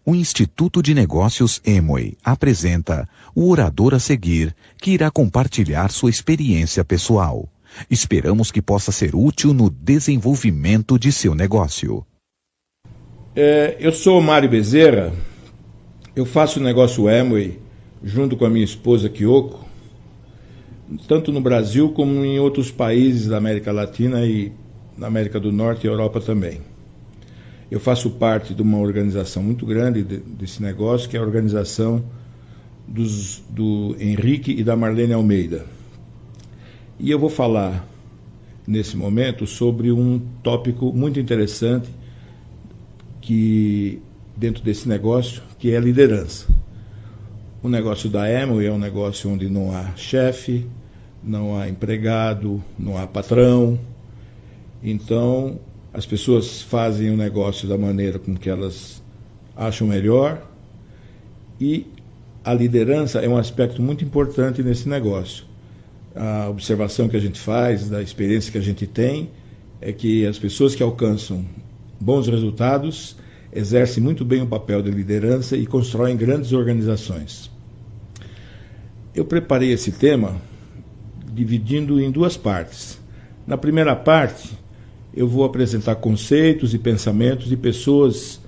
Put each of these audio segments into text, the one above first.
O Instituto de Negócios Amway apresenta o orador a seguir, que irá compartilhar sua experiência pessoal. Esperamos que possa ser útil no desenvolvimento de seu negócio. Eu sou o Mário Bezerra, eu faço o negócio Amway junto com a minha esposa Kyoko, tanto no Brasil como em outros países da América Latina e na América do Norte e Europa também. Eu faço parte de uma organização muito grande desse negócio, que é a organização do Henrique e da Marlene Almeida. E eu vou falar, nesse momento, sobre um tópico muito interessante que, dentro desse negócio, que é a liderança. O negócio da Amway é um negócio onde não há chefe, não há empregado, não há patrão. Então, as pessoas fazem o negócio da maneira com que elas acham melhor, e a liderança é um aspecto muito importante nesse negócio. A observação que a gente faz, da experiência que a gente tem, é que as pessoas que alcançam bons resultados exercem muito bem o papel de liderança e constroem grandes organizações. Eu preparei esse tema dividindo em duas partes. Na primeira parte, eu vou apresentar conceitos e pensamentos de pessoas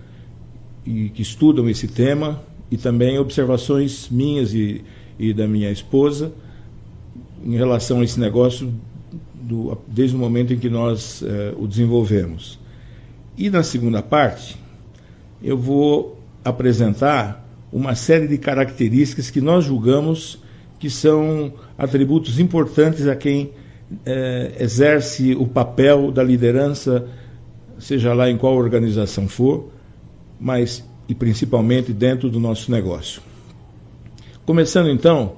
que estudam esse tema e também observações minhas e da minha esposa em relação a esse negócio desde o momento em que nós o desenvolvemos. E na segunda parte, eu vou apresentar uma série de características que nós julgamos que são atributos importantes a quem exerce o papel da liderança, seja lá em qual organização for, mas e principalmente dentro do nosso negócio. Começando então,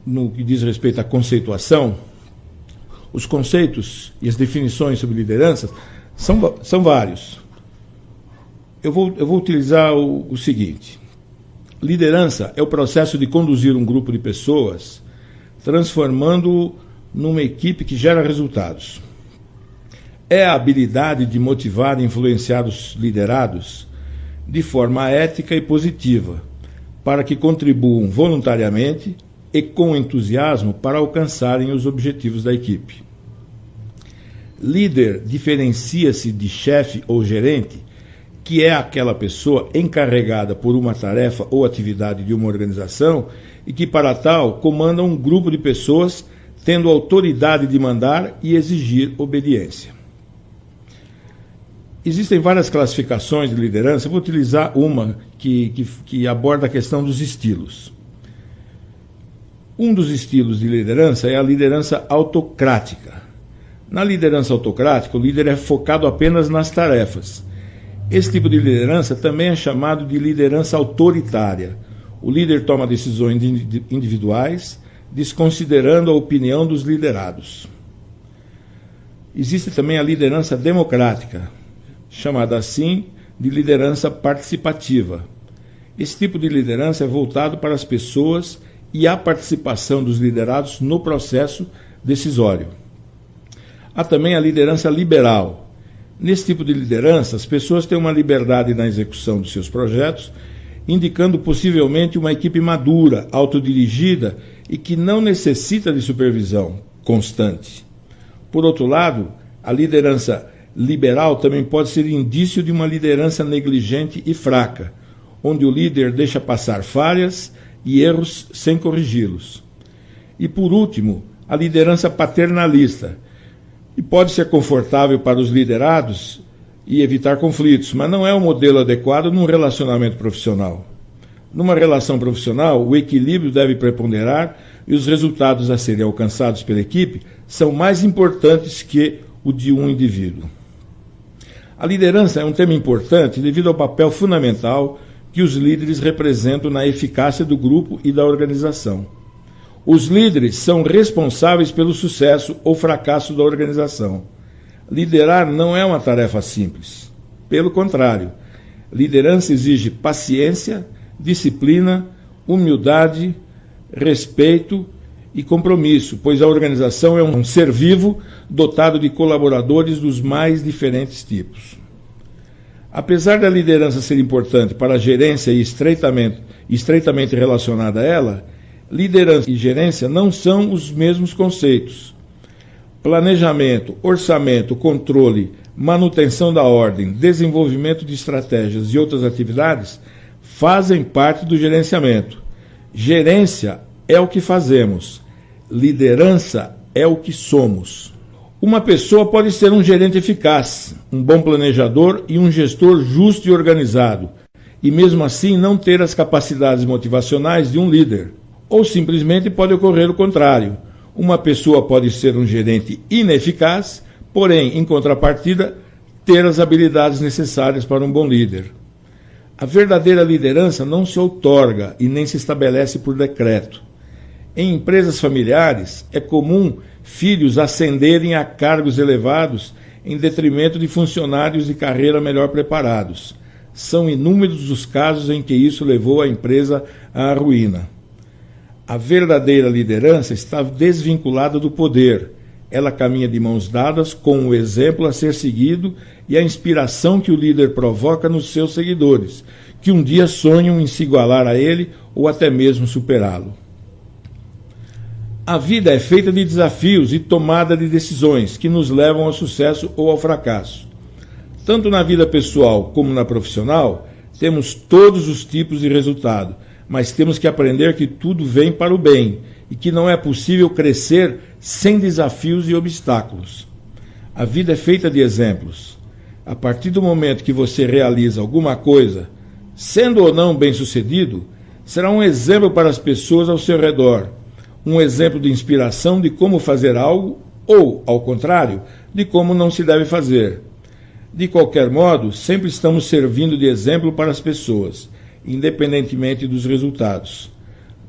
no que diz respeito à conceituação, os conceitos e as definições sobre liderança são vários. Eu vou utilizar o seguinte: liderança é o processo de conduzir um grupo de pessoas, transformando numa equipe que gera resultados. É a habilidade de motivar e influenciar os liderados de forma ética e positiva, para que contribuam voluntariamente e com entusiasmo para alcançarem os objetivos da equipe. Líder diferencia-se de chefe ou gerente, que é aquela pessoa encarregada por uma tarefa ou atividade de uma organização e que, para tal, comanda um grupo de pessoas tendo autoridade de mandar e exigir obediência. Existem várias classificações de liderança, eu vou utilizar uma que aborda a questão dos estilos. Um dos estilos de liderança é a liderança autocrática. Na liderança autocrática, o líder é focado apenas nas tarefas. Esse tipo de liderança também é chamado de liderança autoritária. O líder toma decisões individuais, desconsiderando a opinião dos liderados. Existe também a liderança democrática, chamada assim de liderança participativa. Esse tipo de liderança é voltado para as pessoas e a participação dos liderados no processo decisório. Há também a liderança liberal. Nesse tipo de liderança, as pessoas têm uma liberdade na execução dos seus projetos, indicando possivelmente uma equipe madura, autodirigida e que não necessita de supervisão constante. Por outro lado, a liderança liberal também pode ser indício de uma liderança negligente e fraca, onde o líder deixa passar falhas e erros sem corrigi-los. E, por último, a liderança paternalista, que pode ser confortável para os liderados e evitar conflitos, mas não é um modelo adequado num relacionamento profissional. Numa relação profissional, o equilíbrio deve preponderar e os resultados a serem alcançados pela equipe são mais importantes que o de um indivíduo. A liderança é um tema importante devido ao papel fundamental que os líderes representam na eficácia do grupo e da organização. Os líderes são responsáveis pelo sucesso ou fracasso da organização. Liderar não é uma tarefa simples. Pelo contrário, liderança exige paciência, disciplina, humildade, respeito e compromisso, pois a organização é um ser vivo dotado de colaboradores dos mais diferentes tipos. Apesar da liderança ser importante para a gerência e estreitamente relacionada a ela, liderança e gerência não são os mesmos conceitos. Planejamento, orçamento, controle, manutenção da ordem, desenvolvimento de estratégias e outras atividades fazem parte do gerenciamento. Gerência é o que fazemos, liderança é o que somos. Uma pessoa pode ser um gerente eficaz, um bom planejador e um gestor justo e organizado, e mesmo assim não ter as capacidades motivacionais de um líder. Ou simplesmente pode ocorrer o contrário. Uma pessoa pode ser um gerente ineficaz, porém, em contrapartida, ter as habilidades necessárias para um bom líder. A verdadeira liderança não se outorga e nem se estabelece por decreto. Em empresas familiares, é comum filhos ascenderem a cargos elevados em detrimento de funcionários de carreira melhor preparados. São inúmeros os casos em que isso levou a empresa à ruína. A verdadeira liderança está desvinculada do poder. Ela caminha de mãos dadas com o exemplo a ser seguido e a inspiração que o líder provoca nos seus seguidores, que um dia sonham em se igualar a ele ou até mesmo superá-lo. A vida é feita de desafios e tomada de decisões que nos levam ao sucesso ou ao fracasso. Tanto na vida pessoal como na profissional, temos todos os tipos de resultado, mas temos que aprender que tudo vem para o bem e que não é possível crescer sem desafios e obstáculos. A vida é feita de exemplos. A partir do momento que você realiza alguma coisa, sendo ou não bem-sucedido, será um exemplo para as pessoas ao seu redor, um exemplo de inspiração de como fazer algo ou, ao contrário, de como não se deve fazer. De qualquer modo, sempre estamos servindo de exemplo para as pessoas, independentemente dos resultados.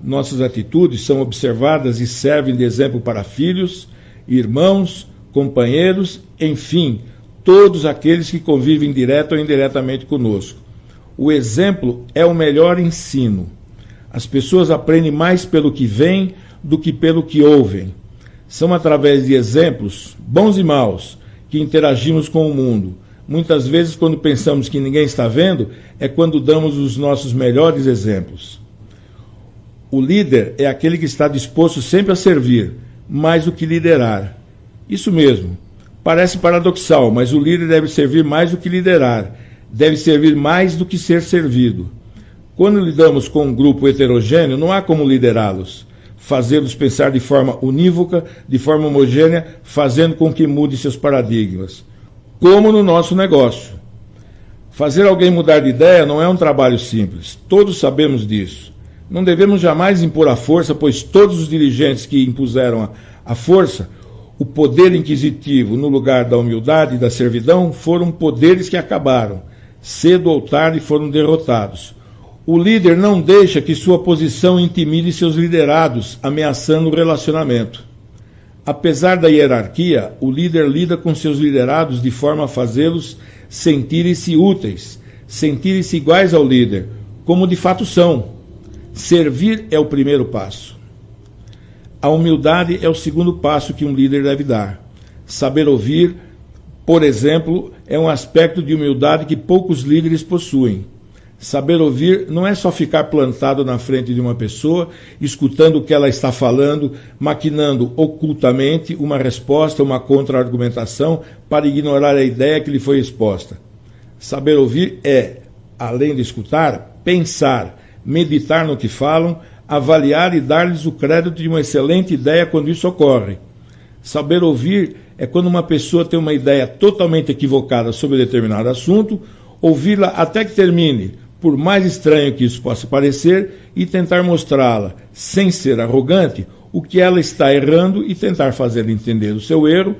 Nossas atitudes são observadas e servem de exemplo para filhos, irmãos, companheiros, enfim, todos aqueles que convivem direto ou indiretamente conosco. O exemplo é o melhor ensino. As pessoas aprendem mais pelo que veem do que pelo que ouvem. São através de exemplos, bons e maus, que interagimos com o mundo. Muitas vezes, quando pensamos que ninguém está vendo, é quando damos os nossos melhores exemplos. O líder é aquele que está disposto sempre a servir, mais do que liderar. Isso mesmo. Parece paradoxal, mas o líder deve servir mais do que liderar. Deve servir mais do que ser servido. Quando lidamos com um grupo heterogêneo, não há como liderá-los, fazê-los pensar de forma unívoca, de forma homogênea, fazendo com que mude seus paradigmas. Como no nosso negócio. Fazer alguém mudar de ideia não é um trabalho simples. Todos sabemos disso. Não devemos jamais impor a força, pois todos os dirigentes que impuseram a força, o poder inquisitivo no lugar da humildade e da servidão, foram poderes que acabaram. Cedo ou tarde foram derrotados. O líder não deixa que sua posição intimide seus liderados, ameaçando o relacionamento. Apesar da hierarquia, o líder lida com seus liderados de forma a fazê-los sentirem-se úteis, sentirem-se iguais ao líder, como de fato são. Servir é o primeiro passo. A humildade é o segundo passo que um líder deve dar. Saber ouvir, por exemplo, é um aspecto de humildade que poucos líderes possuem. Saber ouvir não é só ficar plantado na frente de uma pessoa, escutando o que ela está falando, maquinando ocultamente uma resposta, uma contra-argumentação para ignorar a ideia que lhe foi exposta. Saber ouvir é, além de escutar, pensar, meditar no que falam, avaliar e dar-lhes o crédito de uma excelente ideia quando isso ocorre. Saber ouvir é quando uma pessoa tem uma ideia totalmente equivocada sobre determinado assunto, ouvi-la até que termine, por mais estranho que isso possa parecer, e tentar mostrá-la, sem ser arrogante, o que ela está errando e tentar fazê-la entender o seu erro,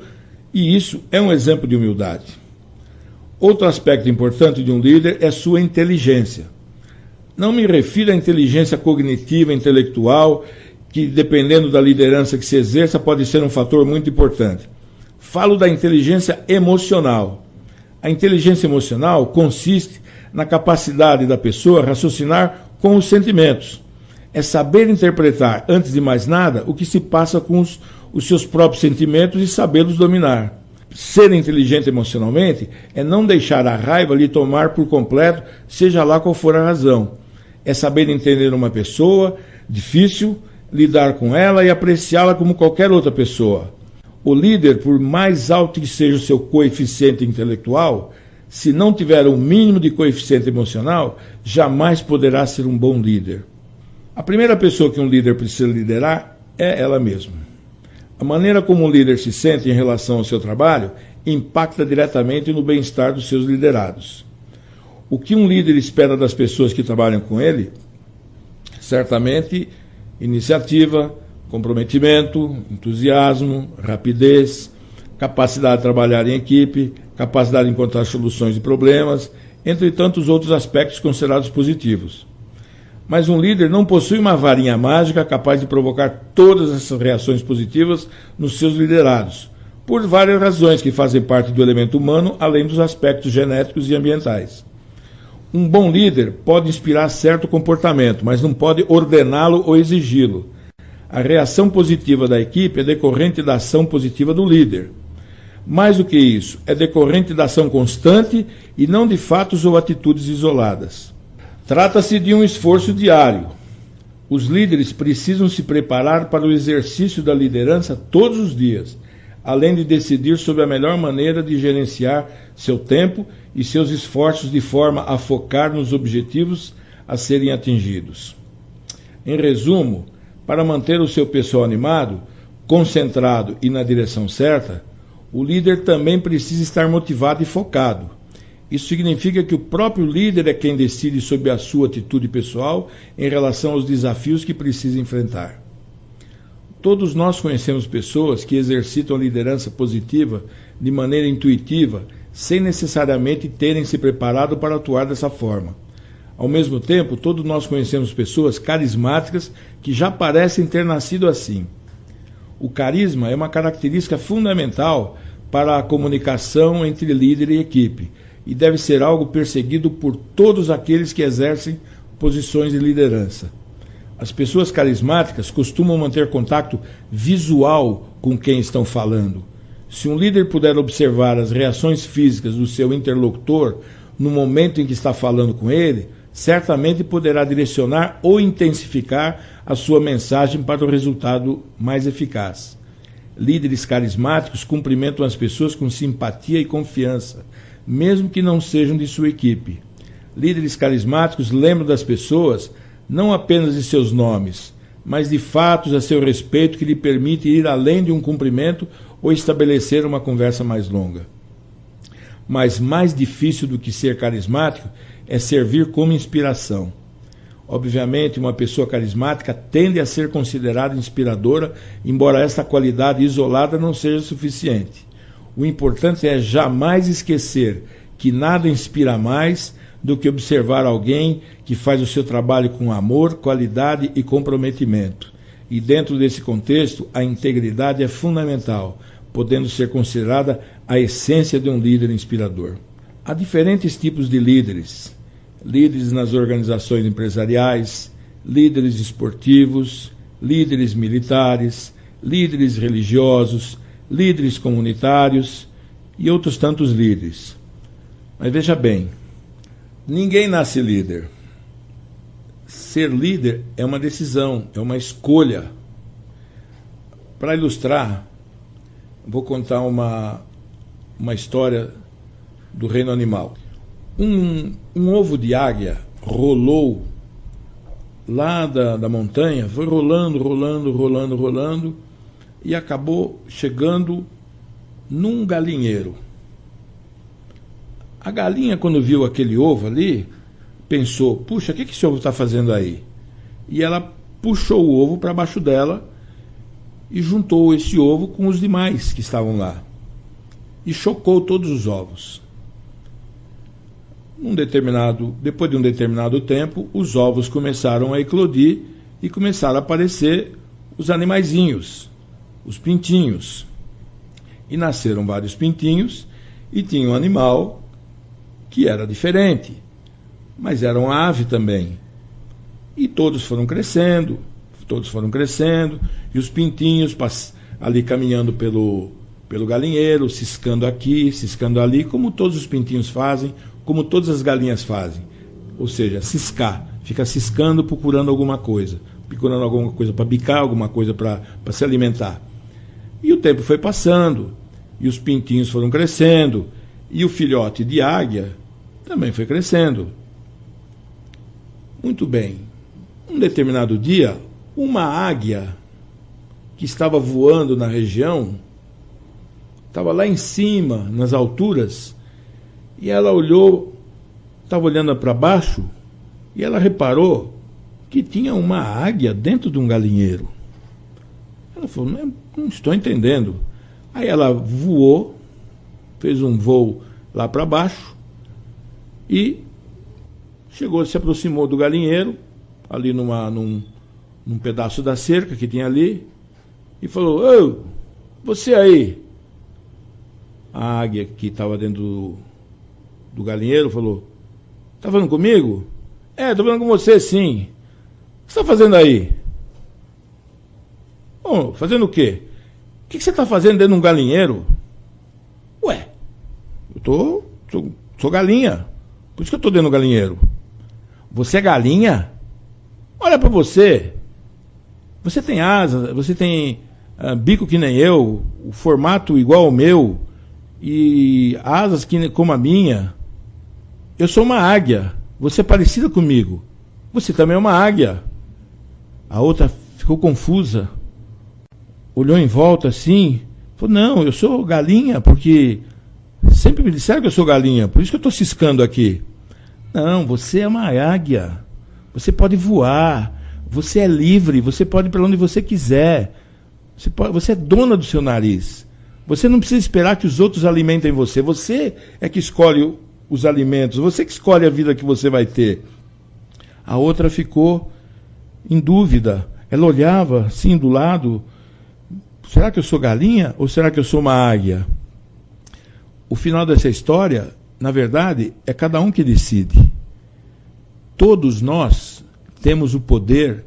e isso é um exemplo de humildade. Outro aspecto importante de um líder é sua inteligência. Não me refiro à inteligência cognitiva, intelectual, que dependendo da liderança que se exerça pode ser um fator muito importante. Falo da inteligência emocional. A inteligência emocional consiste na capacidade da pessoa raciocinar com os sentimentos. É saber interpretar, antes de mais nada, o que se passa com os seus próprios sentimentos e sabê-los dominar. ser inteligente emocionalmente é não deixar a raiva lhe tomar por completo, seja lá qual for a razão. É saber entender uma pessoa difícil, lidar com ela e apreciá-la como qualquer outra pessoa. O líder, por mais alto que seja o seu coeficiente intelectual, se não tiver o mínimo de coeficiente emocional, jamais poderá ser um bom líder. A primeira pessoa que um líder precisa liderar é ela mesma. A maneira como um líder se sente em relação ao seu trabalho impacta diretamente no bem-estar dos seus liderados. O que um líder espera das pessoas que trabalham com ele? Certamente, iniciativa, comprometimento, entusiasmo, rapidez, capacidade de trabalhar em equipe, capacidade de encontrar soluções de problemas, entre tantos outros aspectos considerados positivos. Mas um líder não possui uma varinha mágica capaz de provocar todas essas reações positivas nos seus liderados, por várias razões que fazem parte do elemento humano, além dos aspectos genéticos e ambientais. Um bom líder pode inspirar certo comportamento, mas não pode ordená-lo ou exigi-lo. A reação positiva da equipe é decorrente da ação positiva do líder. Mais do que isso, é decorrente da ação constante e não de fatos ou atitudes isoladas. Trata-se de um esforço diário. Os líderes precisam se preparar para o exercício da liderança todos os dias, além de decidir sobre a melhor maneira de gerenciar seu tempo e seus esforços de forma a focar nos objetivos a serem atingidos. Em resumo, para manter o seu pessoal animado, concentrado e na direção certa, o líder também precisa estar motivado e focado. Isso significa que o próprio líder é quem decide sobre a sua atitude pessoal em relação aos desafios que precisa enfrentar. Todos nós conhecemos pessoas que exercitam a liderança positiva de maneira intuitiva, sem necessariamente terem se preparado para atuar dessa forma. Ao mesmo tempo, todos nós conhecemos pessoas carismáticas que já parecem ter nascido assim. O carisma é uma característica fundamental para a comunicação entre líder e equipe, e deve ser algo perseguido por todos aqueles que exercem posições de liderança. As pessoas carismáticas costumam manter contato visual com quem estão falando. Se um líder puder observar as reações físicas do seu interlocutor no momento em que está falando com ele, certamente poderá direcionar ou intensificar a sua mensagem para o resultado mais eficaz. Líderes carismáticos cumprimentam as pessoas com simpatia e confiança, mesmo que não sejam de sua equipe. Líderes carismáticos lembram das pessoas não apenas de seus nomes, mas de fatos a seu respeito que lhe permitem ir além de um cumprimento ou estabelecer uma conversa mais longa. Mas mais difícil do que ser carismático é servir como inspiração. Obviamente, uma pessoa carismática tende a ser considerada inspiradora, embora esta qualidade isolada não seja suficiente. O importante é jamais esquecer que nada inspira mais do que observar alguém que faz o seu trabalho com amor, qualidade e comprometimento. E dentro desse contexto, a integridade é fundamental, podendo ser considerada a essência de um líder inspirador. Há diferentes tipos de líderes. Líderes nas organizações empresariais, líderes esportivos, líderes militares, líderes religiosos, líderes comunitários e outros tantos líderes. Mas veja bem, ninguém nasce líder. Ser líder é uma decisão, é uma escolha. Para ilustrar, vou contar uma história do reino animal. Um ovo de águia rolou lá da montanha, foi rolando, e acabou chegando num galinheiro. A galinha, quando viu aquele ovo ali, pensou, puxa, o que esse ovo está fazendo aí? E ela puxou o ovo para baixo dela e juntou esse ovo com os demais que estavam lá. E chocou todos os ovos. Depois de um determinado tempo, os ovos começaram a eclodir e começaram a aparecer os animaizinhos, os pintinhos. E nasceram vários pintinhos e tinha um animal que era diferente, mas era uma ave também. E todos foram crescendo, e os pintinhos ali caminhando pelo pelo galinheiro, ciscando aqui, ciscando ali, como todos os pintinhos fazem, como todas as galinhas fazem. Ou seja, ciscar. Fica ciscando, procurando alguma coisa para bicar, alguma coisa para se alimentar. E o tempo foi passando, e os pintinhos foram crescendo, e o filhote de águia também foi crescendo. Muito bem. Um determinado dia, uma águia que estava voando na região, estava lá em cima, nas alturas, e ela olhou, estava olhando para baixo, e ela reparou que tinha uma águia dentro de um galinheiro. Ela falou, não estou entendendo. Aí ela voou, fez um voo lá para baixo e se aproximou do galinheiro, ali num pedaço da cerca que tinha ali, e falou, ô, você aí. A águia que estava dentro do galinheiro falou, tá falando comigo? Estou falando com você, sim. O que você está fazendo aí? Bom, fazendo o quê? O que você está fazendo dentro de um galinheiro? Ué, eu sou galinha. Por isso que eu estou dentro do galinheiro. Você é galinha? Olha para você. Você tem asas, você tem bico que nem eu, o formato igual ao meu, e asas como a minha. Eu sou uma águia. Você é parecida comigo. Você também é uma águia. A outra ficou confusa. Olhou em volta assim. Falou, não, eu sou galinha, porque sempre me disseram que eu sou galinha. Por isso que eu estou ciscando aqui. Não, você é uma águia. Você pode voar. Você é livre. Você pode ir para onde você quiser. Você é dona do seu nariz. Você não precisa esperar que os outros alimentem você. Você é que escolhe os alimentos. Você que escolhe a vida que você vai ter. A outra ficou em dúvida. Ela olhava assim do lado. Será que eu sou galinha ou será que eu sou uma águia? O final dessa história, na verdade, é cada um que decide. Todos nós temos o poder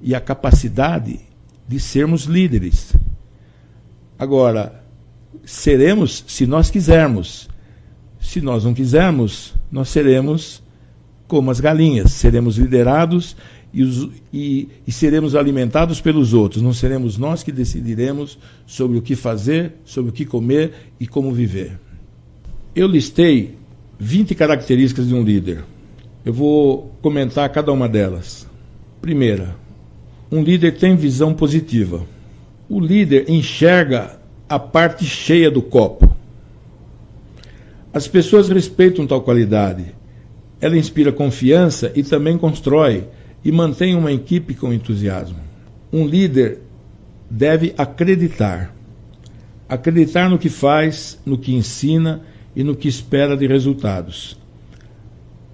e a capacidade de sermos líderes. Agora, seremos se nós quisermos. Se nós não quisermos, nós seremos como as galinhas. Seremos liderados e seremos alimentados pelos outros. Não seremos nós que decidiremos sobre o que fazer, sobre o que comer e como viver. Eu listei 20 características de um líder. Eu vou comentar cada uma delas. Primeira, um líder tem visão positiva. O líder enxerga a parte cheia do copo. As pessoas respeitam tal qualidade. Ela inspira confiança e também constrói e mantém uma equipe com entusiasmo. Um líder deve acreditar. Acreditar no que faz, no que ensina e no que espera de resultados.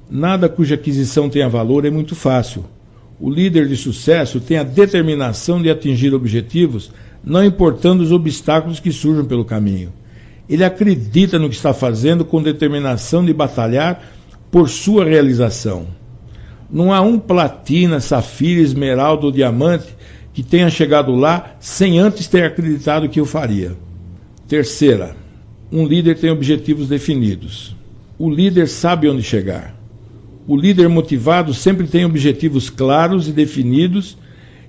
Nada cuja aquisição tenha valor é muito fácil. O líder de sucesso tem a determinação de atingir objetivos, não importando os obstáculos que surjam pelo caminho. Ele acredita no que está fazendo com determinação de batalhar por sua realização. Não há um platina, safira, esmeralda ou diamante que tenha chegado lá sem antes ter acreditado que o faria. Terceira, um líder tem objetivos definidos. O líder sabe onde chegar. O líder motivado sempre tem objetivos claros e definidos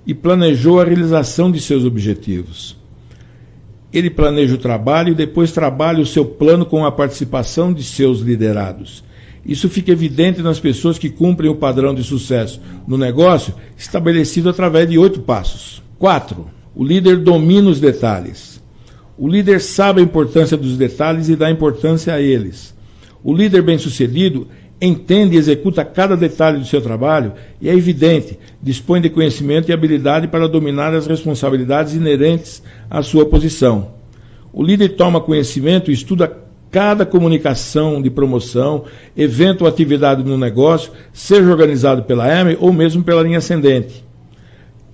e planejou a realização de seus objetivos. Ele planeja o trabalho e depois trabalha o seu plano com a participação de seus liderados. Isso fica evidente nas pessoas que cumprem o padrão de sucesso no negócio estabelecido através de 8 passos. 4. O líder domina os detalhes. O líder sabe a importância dos detalhes e dá importância a eles. O líder bem-sucedido entende e executa cada detalhe do seu trabalho e é evidente, dispõe de conhecimento e habilidade para dominar as responsabilidades inerentes à sua posição. O líder toma conhecimento e estuda cada comunicação de promoção, evento ou atividade no negócio, seja organizado pela EME ou mesmo pela linha ascendente.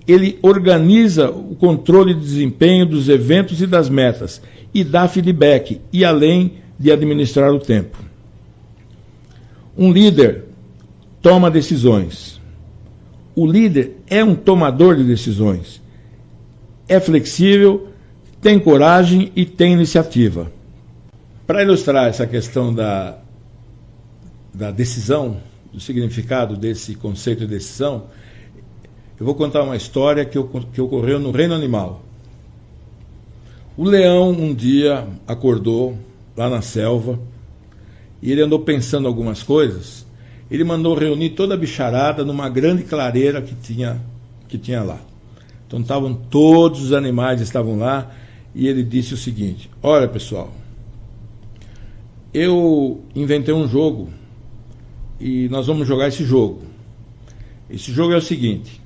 Ele organiza o controle de desempenho dos eventos e das metas e dá feedback, e além de administrar o tempo. Um líder toma decisões. O líder é um tomador de decisões. É flexível, tem coragem e tem iniciativa. Para ilustrar essa questão da decisão, do significado desse conceito de decisão, eu vou contar uma história que ocorreu no reino animal. O leão um dia acordou lá na selva e ele andou pensando algumas coisas. Ele mandou reunir toda a bicharada numa grande clareira que tinha lá. Então todos os animais estavam lá e ele disse o seguinte: olha, pessoal, eu inventei um jogo e nós vamos jogar esse jogo. Esse jogo é o seguinte: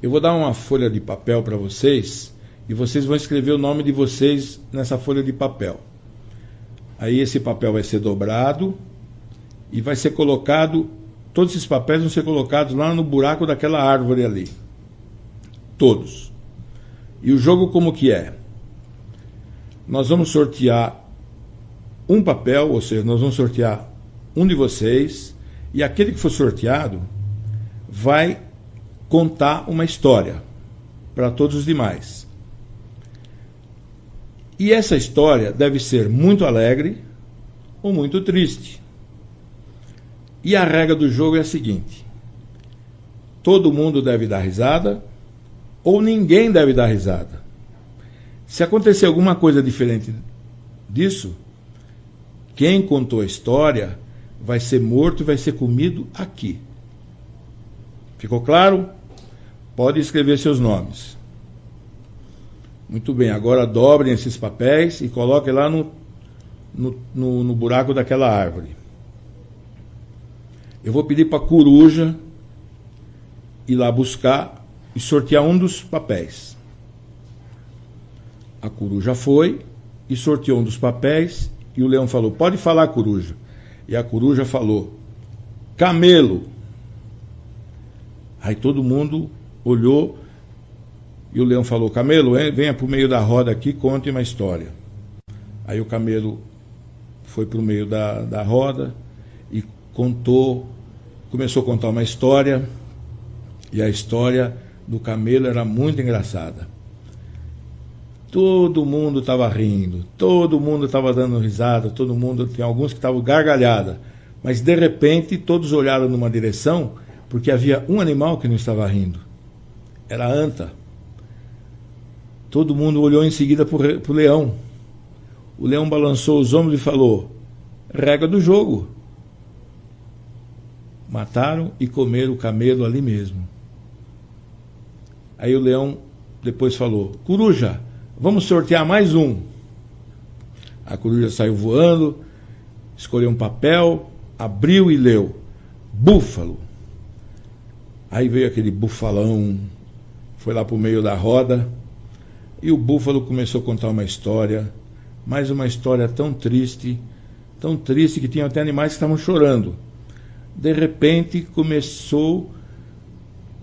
eu vou dar uma folha de papel para vocês e vocês vão escrever o nome de vocês nessa folha de papel. Aí esse papel vai ser dobrado e vai ser colocado, todos esses papéis vão ser colocados lá no buraco daquela árvore ali. Todos. E o jogo como que é? Nós vamos sortear um papel, ou seja, nós vamos sortear um de vocês, e aquele que for sorteado vai contar uma história para todos os demais. E essa história deve ser muito alegre ou muito triste. E a regra do jogo é a seguinte: todo mundo deve dar risada ou ninguém deve dar risada. Se acontecer alguma coisa diferente disso, quem contou a história vai ser morto e vai ser comido aqui. Ficou claro? Pode escrever seus nomes. Muito bem, agora dobrem esses papéis e coloquem lá no buraco daquela árvore. Eu vou pedir para a coruja ir lá buscar e sortear um dos papéis. A coruja foi e sorteou um dos papéis e o leão falou: pode falar, coruja. E a coruja falou: camelo. Aí todo mundo olhou e o leão falou: camelo, venha para o meio da roda aqui, conte uma história. Aí o camelo foi para o meio da roda e começou a contar uma história, e a história do camelo era muito engraçada. Todo mundo estava rindo, todo mundo estava dando risada, tem alguns que estavam gargalhada, mas de repente todos olharam numa direção, porque havia um animal que não estava rindo. Era a anta. Todo mundo olhou em seguida para o leão. O leão balançou os ombros e falou: regra do jogo. Mataram e comeram o camelo ali mesmo. Aí o leão depois falou: coruja, vamos sortear mais um. A coruja saiu voando, escolheu um papel, abriu e leu: búfalo. Aí veio aquele bufalão, foi lá para o meio da roda, e o búfalo começou a contar uma história, mas uma história tão triste que tinha até animais que estavam chorando. De repente começou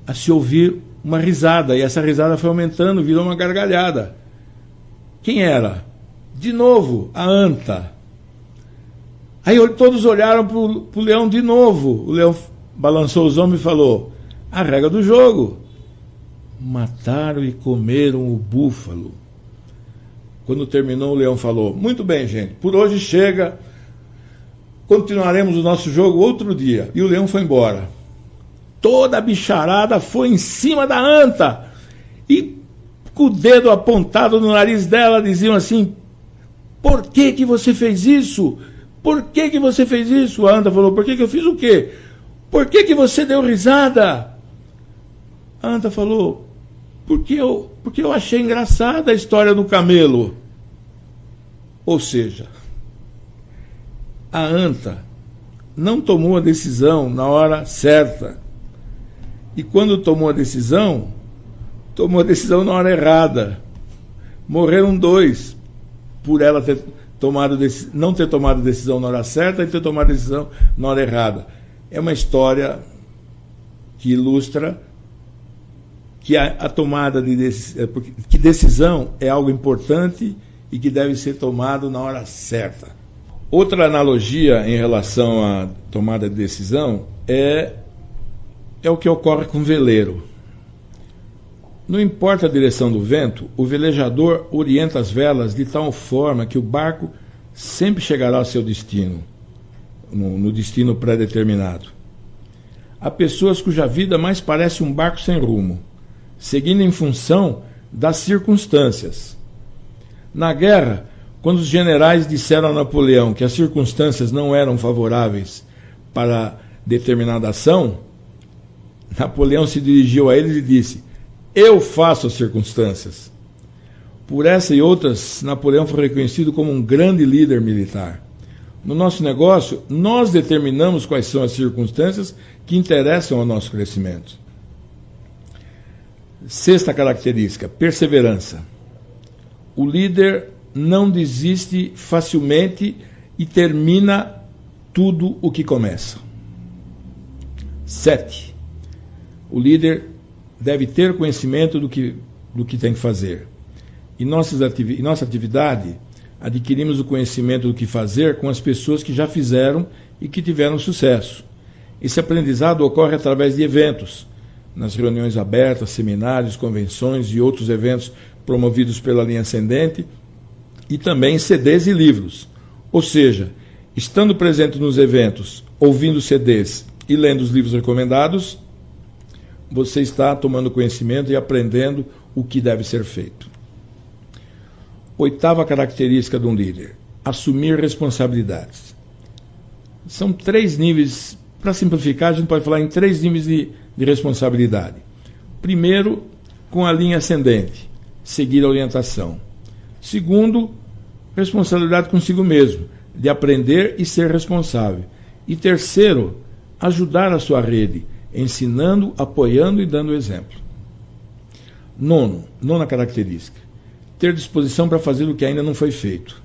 a se ouvir uma risada, e essa risada foi aumentando, virou uma gargalhada. Quem era? De novo, a anta. Aí todos olharam para o leão de novo. O leão balançou os ombros e falou: a regra do jogo. Mataram e comeram o búfalo. Quando terminou, o leão falou: muito bem, gente, por hoje chega, continuaremos o nosso jogo outro dia. E o leão foi embora. Toda a bicharada foi em cima da anta e com o dedo apontado no nariz dela diziam assim: por que você fez isso? Por que você fez isso? A anta falou: por que eu fiz o quê? Por que você deu risada? A anta falou: porque eu achei engraçada a história do camelo. Ou seja, a anta não tomou a decisão na hora certa. E quando tomou a decisão na hora errada. Morreram 2 por ela não ter tomado a decisão na hora certa e ter tomado a decisão na hora errada. É uma história que ilustra que a tomada que decisão é algo importante e que deve ser tomado na hora certa. Outra analogia em relação à tomada de decisão é o que ocorre com o veleiro. Não importa a direção do vento, o velejador orienta as velas de tal forma que o barco sempre chegará ao seu destino, no destino pré-determinado. Há pessoas cuja vida mais parece um barco sem rumo, seguindo em função das circunstâncias. Na guerra, quando os generais disseram a Napoleão que as circunstâncias não eram favoráveis para determinada ação, Napoleão se dirigiu a eles e disse: eu faço as circunstâncias. Por essa e outras, Napoleão foi reconhecido como um grande líder militar. No nosso negócio, nós determinamos quais são as circunstâncias que interessam ao nosso crescimento. Sexta característica, perseverança. O líder não desiste facilmente e termina tudo o que começa. 7. O líder deve ter conhecimento do que tem que fazer. Em nossa atividade, adquirimos o conhecimento do que fazer com as pessoas que já fizeram e que tiveram sucesso. Esse aprendizado ocorre através de eventos, nas reuniões abertas, seminários, convenções e outros eventos promovidos pela linha ascendente, e também CDs e livros. Ou seja, estando presente nos eventos, ouvindo CDs e lendo os livros recomendados, você está tomando conhecimento e aprendendo o que deve ser feito. Oitava característica de um líder: assumir responsabilidades. São 3 níveis, para simplificar, a gente pode falar em 3 níveis de responsabilidade. Primeiro, com a linha ascendente, seguir a orientação. Segundo, responsabilidade consigo mesmo, de aprender e ser responsável. E terceiro, ajudar a sua rede, ensinando, apoiando e dando exemplo. Nona característica: ter disposição para fazer o que ainda não foi feito.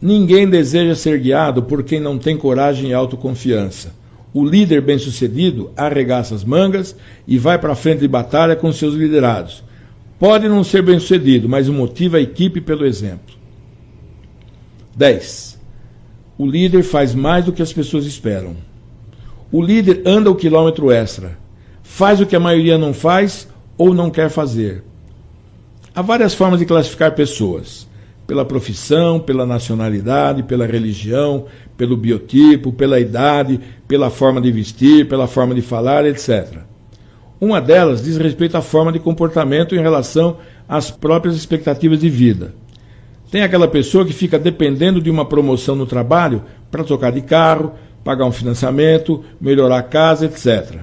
Ninguém deseja ser guiado por quem não tem coragem e autoconfiança. O líder bem-sucedido arregaça as mangas e vai para a frente de batalha com seus liderados. Pode não ser bem-sucedido, mas motiva a equipe pelo exemplo. 10. O líder faz mais do que as pessoas esperam. O líder anda o quilômetro extra. Faz o que a maioria não faz ou não quer fazer. Há várias formas de classificar pessoas: pela profissão, pela nacionalidade, pela religião, pelo biotipo, pela idade, pela forma de vestir, pela forma de falar, etc. Uma delas diz respeito à forma de comportamento em relação às próprias expectativas de vida. Tem aquela pessoa que fica dependendo de uma promoção no trabalho para trocar de carro, pagar um financiamento, melhorar a casa, etc.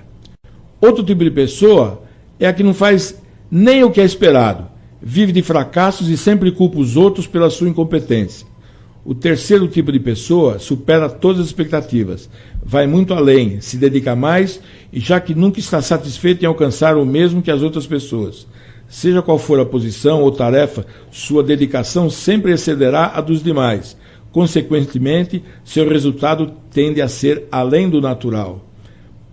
Outro tipo de pessoa é a que não faz nem o que é esperado, vive de fracassos e sempre culpa os outros pela sua incompetência. O terceiro tipo de pessoa supera todas as expectativas, vai muito além, se dedica mais, e já que nunca está satisfeito em alcançar o mesmo que as outras pessoas. Seja qual for a posição ou tarefa, sua dedicação sempre excederá a dos demais. Consequentemente, seu resultado tende a ser além do natural.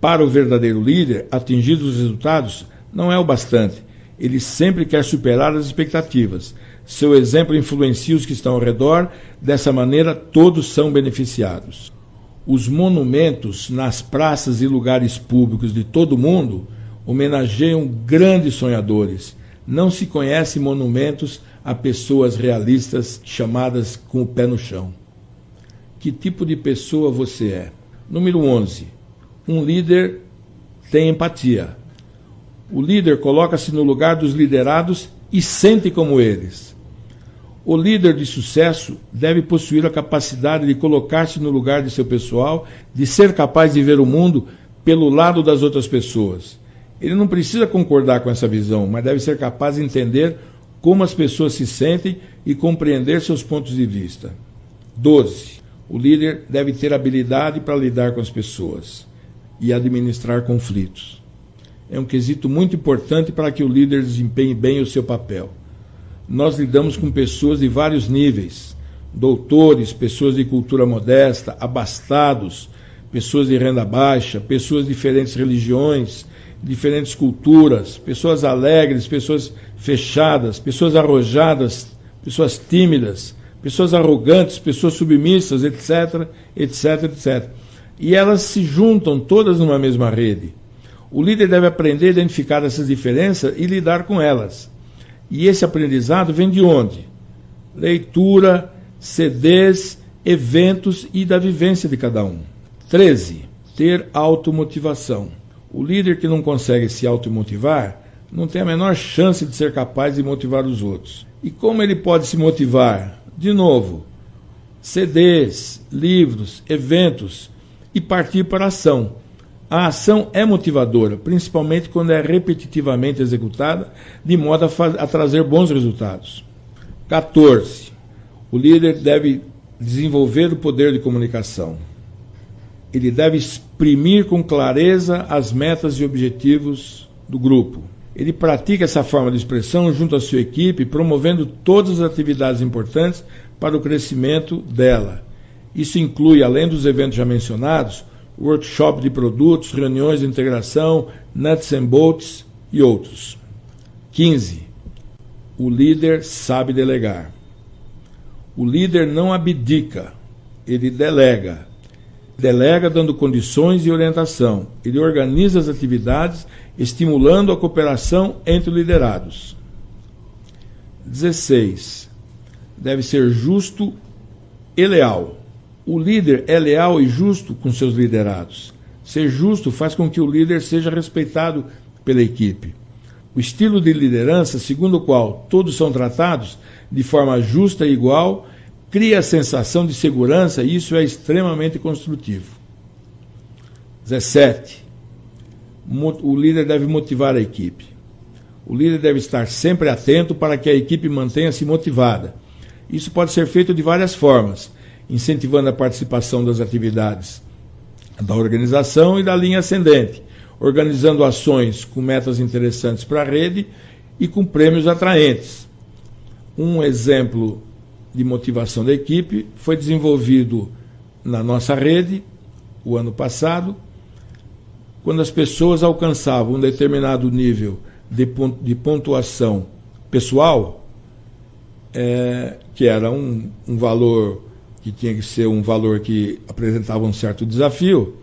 Para o verdadeiro líder, atingir os resultados não é o bastante. Ele sempre quer superar as expectativas. Seu exemplo influencia os que estão ao redor, dessa maneira todos são beneficiados. Os monumentos nas praças e lugares públicos de todo o mundo homenageiam grandes sonhadores. Não se conhece monumentos a pessoas realistas chamadas com o pé no chão. Que tipo de pessoa você é? Número 11. Um líder tem empatia. O líder coloca-se no lugar dos liderados e sente como eles. O líder de sucesso deve possuir a capacidade de colocar-se no lugar de seu pessoal, de ser capaz de ver o mundo pelo lado das outras pessoas. Ele não precisa concordar com essa visão, mas deve ser capaz de entender como as pessoas se sentem e compreender seus pontos de vista. 12. O líder deve ter habilidade para lidar com as pessoas e administrar conflitos. É um quesito muito importante para que o líder desempenhe bem o seu papel. Nós lidamos com pessoas de vários níveis: doutores, pessoas de cultura modesta, abastados, pessoas de renda baixa, pessoas de diferentes religiões, diferentes culturas, pessoas alegres, pessoas fechadas, pessoas arrojadas, pessoas tímidas, pessoas arrogantes, pessoas submissas, etc, etc, etc. E elas se juntam todas numa mesma rede. O líder deve aprender a identificar essas diferenças e lidar com elas. E esse aprendizado vem de onde? Leitura, CDs, eventos e da vivência de cada um. 13. Ter automotivação. O líder que não consegue se automotivar não tem a menor chance de ser capaz de motivar os outros. E como ele pode se motivar? De novo, CDs, livros, eventos e partir para a ação. A ação é motivadora, principalmente quando é repetitivamente executada, de modo a trazer bons resultados. 14. O líder deve desenvolver o poder de comunicação. Ele deve exprimir com clareza as metas e objetivos do grupo. Ele pratica essa forma de expressão junto à sua equipe, promovendo todas as atividades importantes para o crescimento dela. Isso inclui, além dos eventos já mencionados, workshop de produtos, reuniões de integração, nuts and bolts e outros. 15. O líder sabe delegar. O líder não abdica, ele delega. Delega dando condições e orientação. Ele organiza as atividades, estimulando a cooperação entre liderados. 16. Deve ser justo e leal. O líder é leal e justo com seus liderados. Ser justo faz com que o líder seja respeitado pela equipe. O estilo de liderança, segundo o qual todos são tratados de forma justa e igual, cria a sensação de segurança e isso é extremamente construtivo. 17. O líder deve motivar a equipe. O líder deve estar sempre atento para que a equipe mantenha-se motivada. Isso pode ser feito de várias formas, incentivando a participação das atividades da organização e da linha ascendente, organizando ações com metas interessantes para a rede e com prêmios atraentes. Um exemplo de motivação da equipe foi desenvolvido na nossa rede o ano passado, quando as pessoas alcançavam um determinado nível de pontuação pessoal, que era um valor que tinha que ser um valor que apresentava um certo desafio,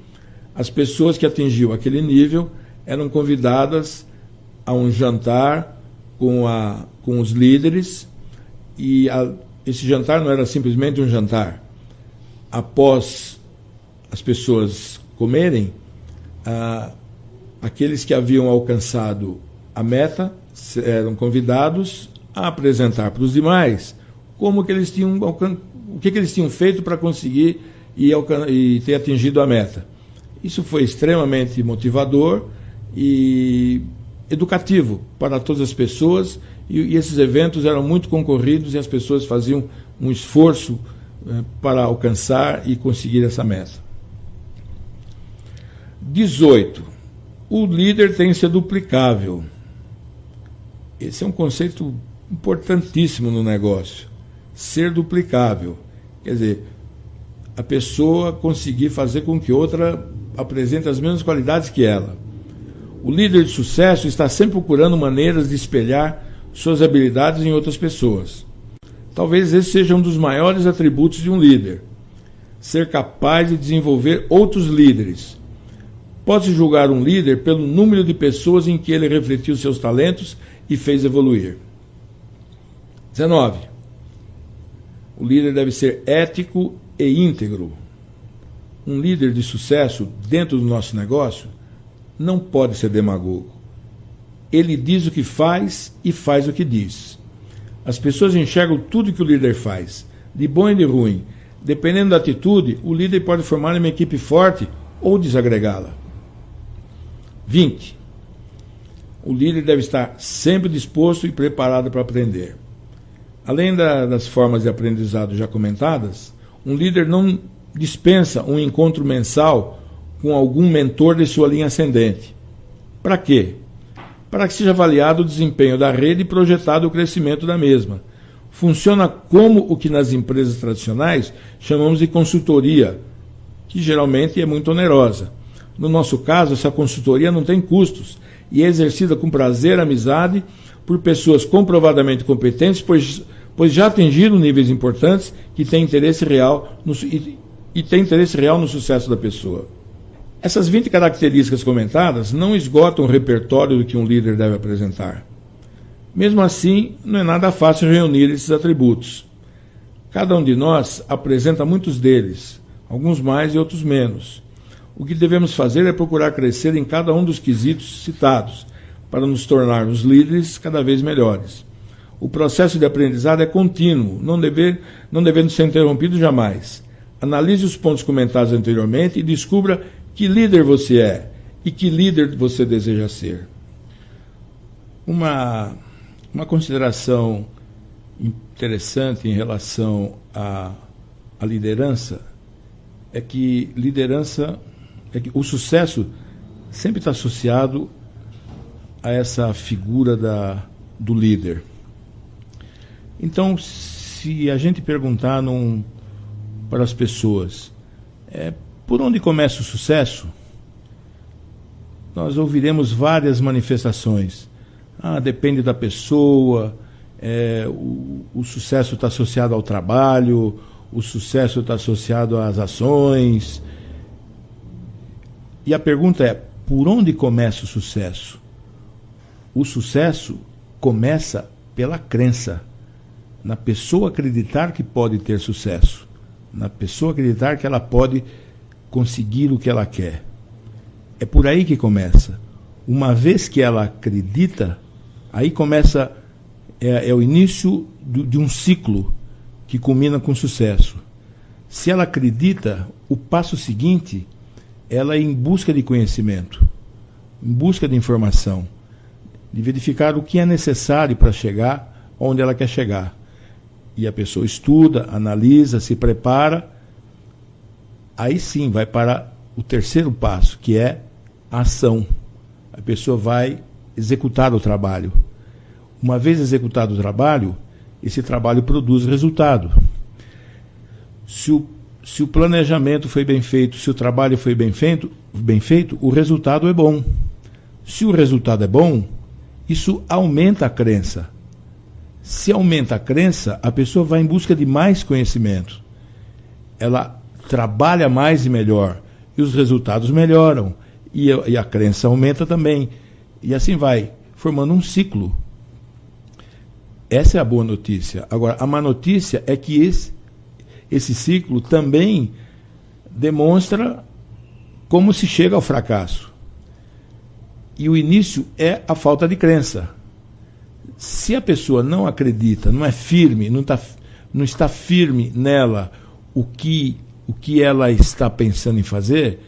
as pessoas que atingiam aquele nível eram convidadas a um jantar com os líderes, e esse jantar não era simplesmente um jantar. Após as pessoas comerem, aqueles que haviam alcançado a meta eram convidados a apresentar para os demais como que eles tinham, o que eles tinham feito para conseguir e ter atingido a meta. Isso foi extremamente motivador e educativo para todas as pessoas, e esses eventos eram muito concorridos e as pessoas faziam um esforço para alcançar e conseguir essa meta. 18. O líder tem que ser duplicável. Esse é um conceito importantíssimo no negócio. Ser duplicável. Quer dizer, a pessoa conseguir fazer com que outra apresente as mesmas qualidades que ela. O líder de sucesso está sempre procurando maneiras de espelhar suas habilidades em outras pessoas. Talvez esse seja um dos maiores atributos de um líder. Ser capaz de desenvolver outros líderes. Pode-se julgar um líder pelo número de pessoas em que ele refletiu seus talentos e fez evoluir. 19. O líder deve ser ético e íntegro. Um líder de sucesso dentro do nosso negócio não pode ser demagogo. Ele diz o que faz e faz o que diz. As pessoas enxergam tudo que o líder faz, de bom e de ruim. Dependendo da atitude, o líder pode formar uma equipe forte ou desagregá-la. 20. O líder deve estar sempre disposto e preparado para aprender. Além das formas de aprendizado já comentadas, um líder não dispensa um encontro mensal com algum mentor de sua linha ascendente. Para quê? Para que seja avaliado o desempenho da rede e projetado o crescimento da mesma. Funciona como o que nas empresas tradicionais chamamos de consultoria, que geralmente é muito onerosa. No nosso caso, essa consultoria não tem custos e é exercida com prazer e amizade por pessoas comprovadamente competentes, pois já atingiram níveis importantes que têm interesse real no sucesso da pessoa. Essas 20 características comentadas não esgotam o repertório do que um líder deve apresentar. Mesmo assim, não é nada fácil reunir esses atributos. Cada um de nós apresenta muitos deles, alguns mais e outros menos. O que devemos fazer é procurar crescer em cada um dos quesitos citados, para nos tornarmos líderes cada vez melhores. O processo de aprendizado é contínuo, não devendo ser interrompido jamais. Analise os pontos comentados anteriormente e descubra que líder você é e que líder você deseja ser. Uma consideração interessante em relação à liderança é que o sucesso sempre está associado a essa figura do líder. Então, se a gente perguntar para as pessoas por onde começa o sucesso, nós ouviremos várias manifestações. Depende da pessoa, o sucesso está associado ao trabalho, o sucesso está associado às ações. E a pergunta é, por onde começa o sucesso? O sucesso começa pela crença, na pessoa acreditar que pode ter sucesso, na pessoa acreditar que ela pode conseguir o que ela quer. É por aí que começa. Uma vez que ela acredita, aí começa, é o início de um ciclo que culmina com sucesso. Se ela acredita, o passo seguinte, ela é em busca de conhecimento, em busca de informação, de verificar o que é necessário para chegar onde ela quer chegar. E a pessoa estuda, analisa, se prepara, aí sim vai para o terceiro passo, que é a ação. A pessoa vai executar o trabalho. Uma vez executado o trabalho, esse trabalho produz resultado. Se o planejamento foi bem feito, se o trabalho foi bem feito, o resultado é bom. Se o resultado é bom, isso aumenta a crença. Se aumenta a crença, a pessoa vai em busca de mais conhecimento. Ela trabalha mais e melhor, e os resultados melhoram, e a crença aumenta também. E assim vai, formando um ciclo. Essa é a boa notícia. Agora, a má notícia é que esse ciclo também demonstra como se chega ao fracasso. E o início é a falta de crença. Se a pessoa não acredita, não é firme, não está firme nela o que ela está pensando em fazer,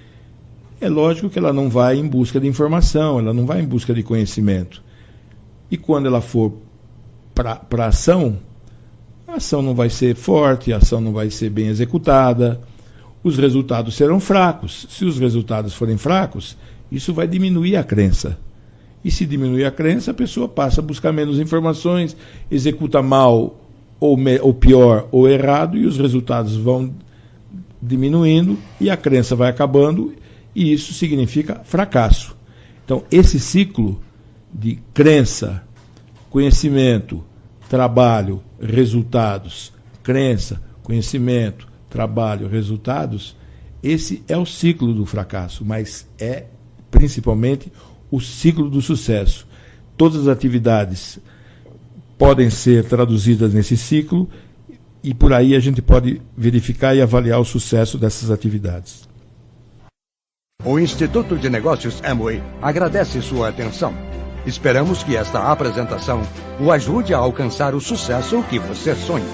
é lógico que ela não vai em busca de informação, ela não vai em busca de conhecimento. E quando ela for para a ação não vai ser forte, a ação não vai ser bem executada, os resultados serão fracos. Se os resultados forem fracos, isso vai diminuir a crença. E se diminuir a crença, a pessoa passa a buscar menos informações, executa mal, ou pior, ou errado, e os resultados vão diminuindo, e a crença vai acabando, e isso significa fracasso. Então, esse ciclo de crença, conhecimento, trabalho, resultados, crença, conhecimento, trabalho, resultados, esse é o ciclo do fracasso, mas é principalmente o ciclo do sucesso. Todas as atividades podem ser traduzidas nesse ciclo e por aí a gente pode verificar e avaliar o sucesso dessas atividades. O Instituto de Negócios Amway agradece sua atenção. Esperamos que esta apresentação o ajude a alcançar o sucesso que você sonha.